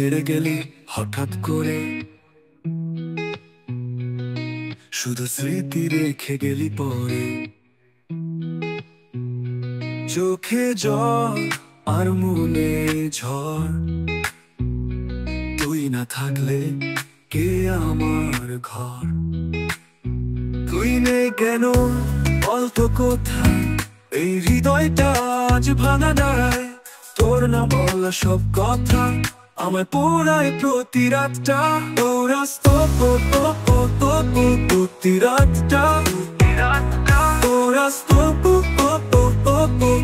ছেড়ে গেলি হঠাৎ করে, শুধু স্মৃতি রেখে গেলি পরে। চোখে জল আর মনে ঝড়, তুই না থাকলে কে আমার ঘর। তুই নেই কেন বলতো কোথায়, এই হৃদয়টা আজ ভাঙা দাঁড়ায়। তোর না বলা সব কথা আমায় পোড়ায় প্রতি রাতটা। তোর প্রতি রাতটা, তোর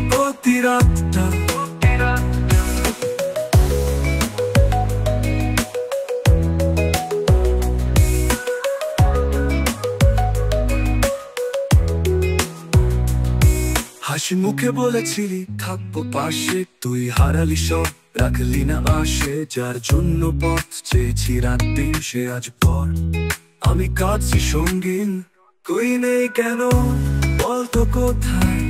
প্রতি রাতটা। হাসি মুখে বলেছিলি থাকবো পাশে, তুই হারালি সব রাখলি না আসে। যার জন্য পথ চেয়েছি রাত দিন সে আজ পর। আমি কাঁদছি সঙ্গীন, তুই নেই কেন বলতো কোথায়,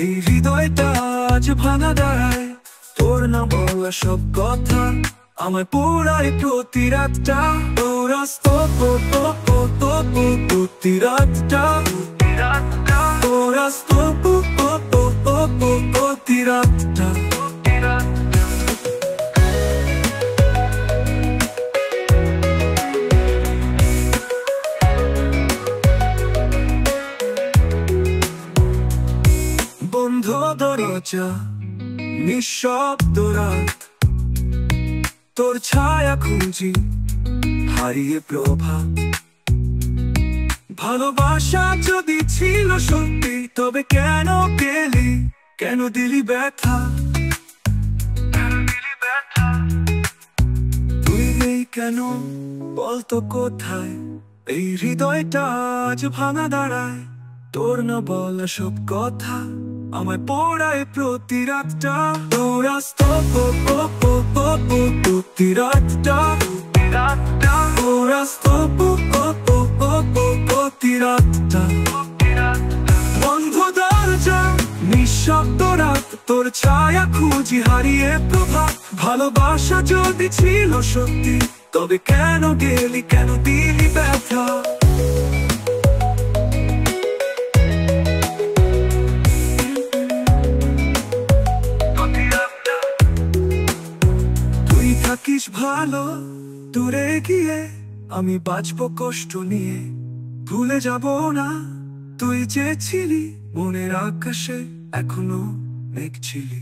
এই হৃদয়টা আজ ভাঙা দাঁড়ায়। তোর না বলা সব কথা আমায় পোড়ায় প্রতি রাতটা। তোর প্রতি রাতটা, তোর প্রতি রাতটা। বন্ধ দরজা, নিঃশব্দ রাত, তোর ছায়া খুঁজি হারিয়ে প্রভাত। ভালোবাসা যদি ছিল সত্যি তবে কেন গেলি, কেন দিলি ব্যথা। তুই নেই কেন বলতো কোথায়, এই হৃদয়টা আজ ভাঙা দাঁড়ায়। তোর না বলা সব কথা আমায় পোড়ায় প্রতি রাতটা। তোর প্রতি রাতটা, তোর প্রতি রাতটা। বন্ধ দরজা, নিঃশব্দ রাত, তোর ছায়া খুঁজি হারিয়ে প্রভাত। ভালোবাসা যদি ছিল সত্যি তবে কেন গেলি, কেন দিলি ব্যথা। তুই থাকিস ভালো দূরে গিয়ে, আমি বাঁচবো কষ্ট নিয়ে। ভুলে যাব না তুই যে ছিলি মনের আকাশে, এখনো মেঘ ছিলি।